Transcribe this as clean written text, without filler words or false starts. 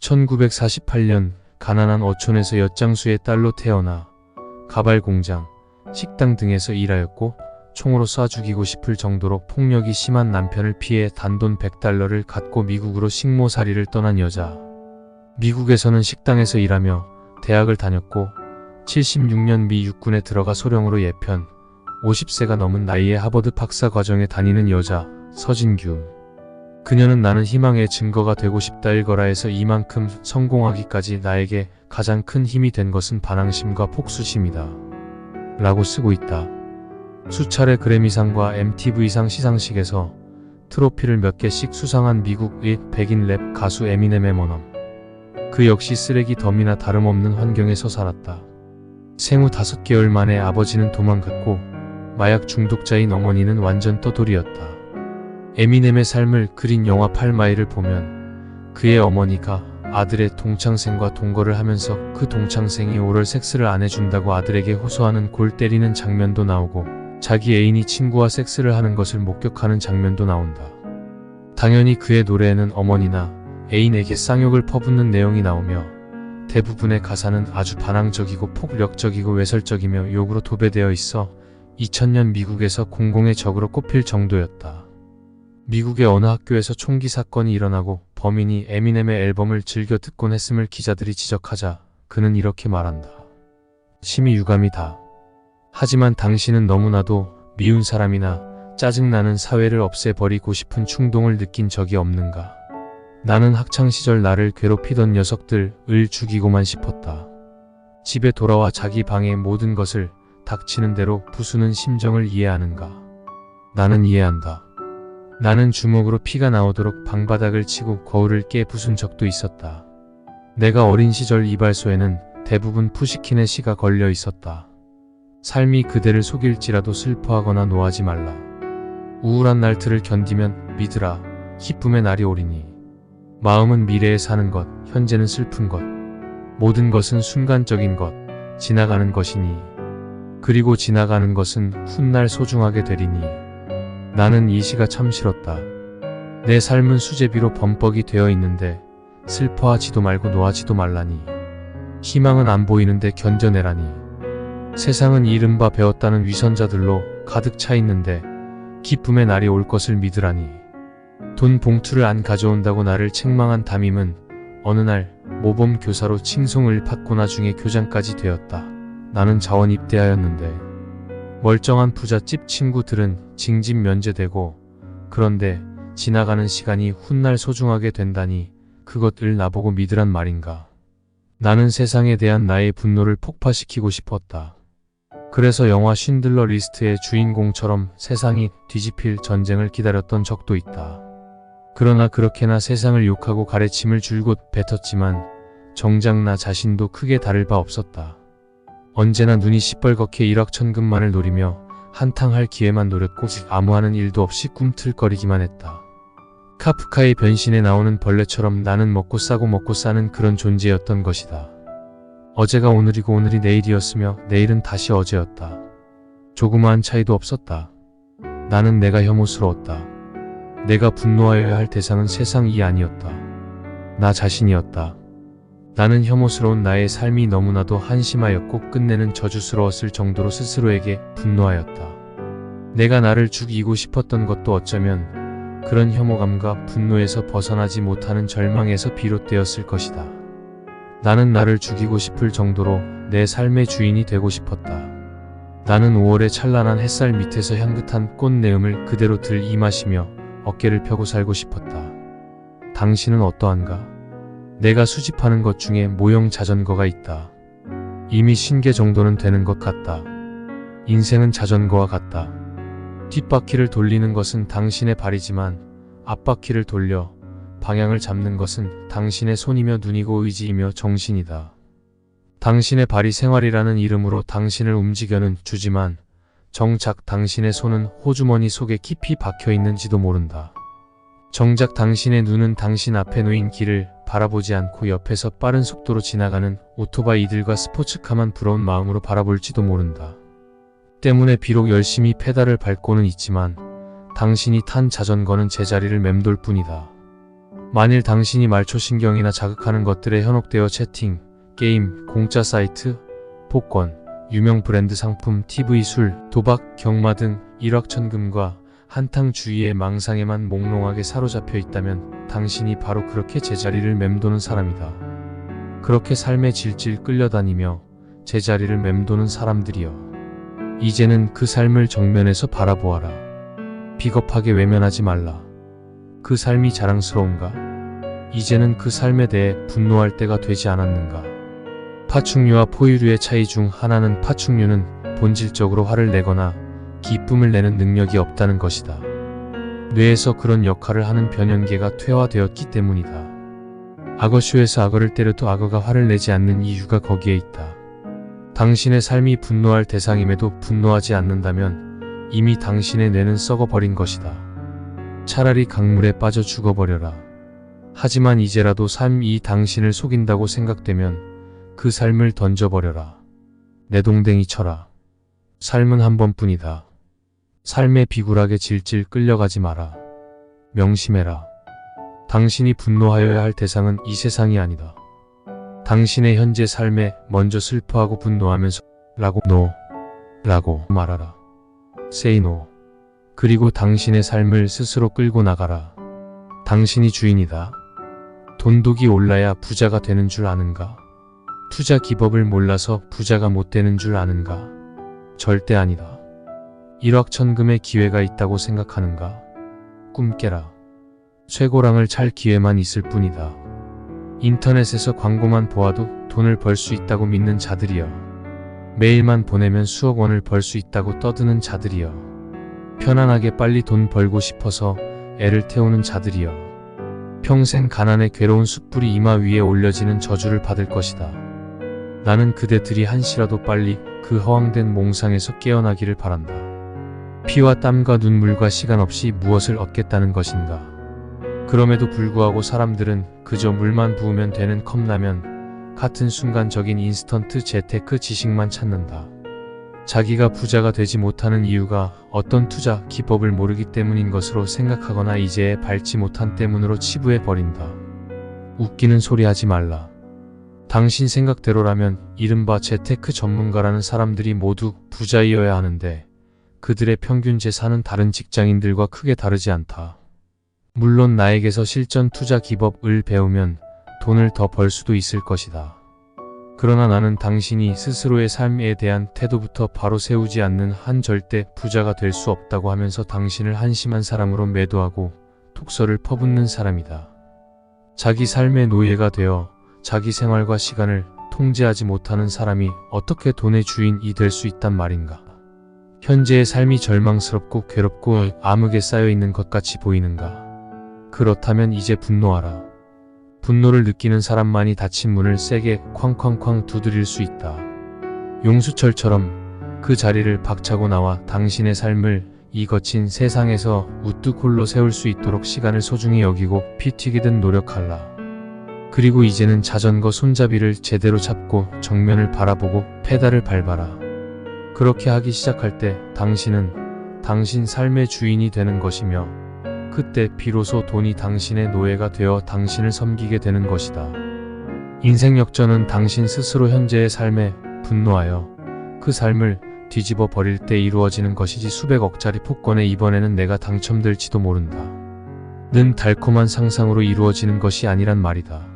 1948년 가난한 어촌에서 엿장수의 딸로 태어나 가발 공장, 식당 등에서 일하였고 총으로 쏴 죽이고 싶을 정도로 폭력이 심한 남편을 피해 단돈 $100를 갖고 미국으로 식모살이를 떠난 여자. 미국에서는 식당에서 일하며 대학을 다녔고 76년 미 육군에 들어가 소령으로 예편 50세가 넘은 나이에 하버드 박사 과정에 다니는 여자 서진규. 그녀는 나는 희망의 증거가 되고 싶다 일거라에서 이만큼 성공하기까지 나에게 가장 큰 힘이 된 것은 반항심과 폭수심이다 라고 쓰고 있다. 수차례 그래미상과 MTV상 시상식에서 트로피를 몇 개씩 수상한 미국의 백인 랩 가수 에미넴의 머넘. 그 역시 쓰레기 더미나 다름없는 환경에서 살았다. 생후 5개월 만에 아버지는 도망갔고 마약 중독자인 어머니는 완전 떠돌이였다. 에미넴의 삶을 그린 영화 8마일을 보면 그의 어머니가 아들의 동창생과 동거를 하면서 그 동창생이 오럴 섹스를 안 해준다고 아들에게 호소하는 골 때리는 장면도 나오고 자기 애인이 친구와 섹스를 하는 것을 목격하는 장면도 나온다. 당연히 그의 노래에는 어머니나 애인에게 쌍욕을 퍼붓는 내용이 나오며 대부분의 가사는 아주 반항적이고 폭력적이고 외설적이며 욕으로 도배되어 있어 2000년 미국에서 공공의 적으로 꼽힐 정도였다. 미국의 어느 학교에서 총기 사건이 일어나고 범인이 에미넴의 앨범을 즐겨 듣곤 했음을 기자들이 지적하자 그는 이렇게 말한다. 심히 유감이다. 하지만 당신은 너무나도 미운 사람이나 짜증나는 사회를 없애버리고 싶은 충동을 느낀 적이 없는가? 나는 학창시절 나를 괴롭히던 녀석들을 죽이고만 싶었다. 집에 돌아와 자기 방의 모든 것을 닥치는 대로 부수는 심정을 이해하는가? 나는 이해한다. 나는 주먹으로 피가 나오도록 방바닥을 치고 거울을 깨 부순 적도 있었다. 내가 어린 시절 이발소에는 대부분 푸시킨의 시가 걸려 있었다. 삶이 그대를 속일지라도 슬퍼하거나 노하지 말라. 우울한 날들을 견디면 믿으라. 기쁨의 날이 오리니. 마음은 미래에 사는 것, 현재는 슬픈 것. 모든 것은 순간적인 것, 지나가는 것이니. 그리고 지나가는 것은 훗날 소중하게 되리니. 나는 이 시가 참 싫었다. 내 삶은 수제비로 범벅이 되어 있는데 슬퍼하지도 말고 노하지도 말라니. 희망은 안 보이는데 견뎌내라니. 세상은 이른바 배웠다는 위선자들로 가득 차 있는데 기쁨의 날이 올 것을 믿으라니. 돈 봉투를 안 가져온다고 나를 책망한 담임은 어느 날 모범 교사로 칭송을 받고 나중에 교장까지 되었다. 나는 자원 입대하였는데 멀쩡한 부잣집 친구들은 징집 면제되고 그런데 지나가는 시간이 훗날 소중하게 된다니 그것을 나보고 믿으란 말인가. 나는 세상에 대한 나의 분노를 폭파시키고 싶었다. 그래서 영화 쉰들러 리스트의 주인공처럼 세상이 뒤집힐 전쟁을 기다렸던 적도 있다. 그러나 그렇게나 세상을 욕하고 가래침을 줄곧 뱉었지만 정작 나 자신도 크게 다를 바 없었다. 언제나 눈이 시뻘겋게 일확천금만을 노리며 한탕할 기회만 노렸고 아무 하는 일도 없이 꿈틀거리기만 했다. 카프카의 변신에 나오는 벌레처럼 나는 먹고 싸고 먹고 싸는 그런 존재였던 것이다. 어제가 오늘이고 오늘이 내일이었으며 내일은 다시 어제였다. 조그마한 차이도 없었다. 나는 내가 혐오스러웠다. 내가 분노하여야 할 대상은 세상이 아니었다. 나 자신이었다. 나는 혐오스러운 나의 삶이 너무나도 한심하였고 끝내는 저주스러웠을 정도로 스스로에게 분노하였다. 내가 나를 죽이고 싶었던 것도 어쩌면 그런 혐오감과 분노에서 벗어나지 못하는 절망에서 비롯되었을 것이다. 나는 나를 죽이고 싶을 정도로 내 삶의 주인이 되고 싶었다. 나는 5월의 찬란한 햇살 밑에서 향긋한 꽃내음을 그대로 들이마시며 어깨를 펴고 살고 싶었다. 당신은 어떠한가? 내가 수집하는 것 중에 모형 자전거가 있다. 이미 50개 정도는 되는 것 같다. 인생은 자전거와 같다. 뒷바퀴를 돌리는 것은 당신의 발이지만 앞바퀴를 돌려 방향을 잡는 것은 당신의 손이며 눈이고 의지이며 정신이다. 당신의 발이 생활이라는 이름으로 당신을 움직여는 주지만 정작 당신의 손은 호주머니 속에 깊이 박혀 있는지도 모른다. 정작 당신의 눈은 당신 앞에 놓인 길을 바라보지 않고 옆에서 빠른 속도로 지나가는 오토바이들과 스포츠카만 부러운 마음으로 바라볼지도 모른다. 때문에 비록 열심히 페달을 밟고는 있지만 당신이 탄 자전거는 제자리를 맴돌 뿐이다. 만일 당신이 말초신경이나 자극하는 것들에 현혹되어 채팅, 게임, 공짜 사이트, 복권, 유명 브랜드 상품, TV, 술, 도박, 경마 등 일확천금과 한탕주의의 망상에만 몽롱하게 사로잡혀 있다면 당신이 바로 그렇게 제자리를 맴도는 사람이다. 그렇게 삶에 질질 끌려다니며 제자리를 맴도는 사람들이여. 이제는 그 삶을 정면에서 바라보아라. 비겁하게 외면하지 말라. 그 삶이 자랑스러운가? 이제는 그 삶에 대해 분노할 때가 되지 않았는가? 파충류와 포유류의 차이 중 하나는 파충류는 본질적으로 화를 내거나 기쁨을 내는 능력이 없다는 것이다. 뇌에서 그런 역할을 하는 변연계가 퇴화되었기 때문이다. 악어쇼에서 악어를 때려도 악어가 화를 내지 않는 이유가 거기에 있다. 당신의 삶이 분노할 대상임에도 분노하지 않는다면 이미 당신의 뇌는 썩어버린 것이다. 차라리 강물에 빠져 죽어버려라. 하지만 이제라도 삶이 당신을 속인다고 생각되면 그 삶을 던져버려라. 내동댕이 쳐라. 삶은 한 번뿐이다. 삶에 비굴하게 질질 끌려가지 마라. 명심해라. 당신이 분노하여야 할 대상은 이 세상이 아니다. 당신의 현재 삶에 먼저 슬퍼하고 분노하면서 라고 말하라. Say no. 그리고 당신의 삶을 스스로 끌고 나가라. 당신이 주인이다. 돈독이 올라야 부자가 되는 줄 아는가? 투자 기법을 몰라서 부자가 못 되는 줄 아는가? 절대 아니다. 일확천금의 기회가 있다고 생각하는가? 꿈 깨라. 쇠고랑을 찰 기회만 있을 뿐이다. 인터넷에서 광고만 보아도 돈을 벌 수 있다고 믿는 자들이여. 메일만 보내면 수억 원을 벌 수 있다고 떠드는 자들이여. 편안하게 빨리 돈 벌고 싶어서 애를 태우는 자들이여. 평생 가난의 괴로운 숯불이 이마 위에 올려지는 저주를 받을 것이다. 나는 그대들이 한시라도 빨리 그 허황된 몽상에서 깨어나기를 바란다. 피와 땀과 눈물과 시간 없이 무엇을 얻겠다는 것인가? 그럼에도 불구하고 사람들은 그저 물만 부으면 되는 컵라면 같은 순간적인 인스턴트 재테크 지식만 찾는다. 자기가 부자가 되지 못하는 이유가 어떤 투자 기법을 모르기 때문인 것으로 생각하거나 이제에 밟지 못한 때문으로 치부해버린다. 웃기는 소리 하지 말라. 당신 생각대로라면 이른바 재테크 전문가라는 사람들이 모두 부자이어야 하는데 그들의 평균 재산은 다른 직장인들과 크게 다르지 않다. 물론 나에게서 실전 투자 기법을 배우면 돈을 더 벌 수도 있을 것이다. 그러나 나는 당신이 스스로의 삶에 대한 태도부터 바로 세우지 않는 한 절대 부자가 될 수 없다고 하면서 당신을 한심한 사람으로 매도하고 독설을 퍼붓는 사람이다. 자기 삶의 노예가 되어 자기 생활과 시간을 통제하지 못하는 사람이 어떻게 돈의 주인이 될 수 있단 말인가? 현재의 삶이 절망스럽고 괴롭고 암흑에 쌓여있는 것 같이 보이는가? 그렇다면 이제 분노하라. 분노를 느끼는 사람만이 닫힌 문을 세게 쾅쾅쾅 두드릴 수 있다. 용수철처럼 그 자리를 박차고 나와 당신의 삶을 이 거친 세상에서 우뚝 홀로 세울 수 있도록 시간을 소중히 여기고 피 튀기듯 노력하라. 그리고 이제는 자전거 손잡이를 제대로 잡고 정면을 바라보고 페달을 밟아라. 그렇게 하기 시작할 때 당신은 당신 삶의 주인이 되는 것이며 그때 비로소 돈이 당신의 노예가 되어 당신을 섬기게 되는 것이다. 인생 역전은 당신 스스로 현재의 삶에 분노하여 그 삶을 뒤집어 버릴 때 이루어지는 것이지 수백억짜리 복권에 이번에는 내가 당첨될지도 모른다. 는 달콤한 상상으로 이루어지는 것이 아니란 말이다.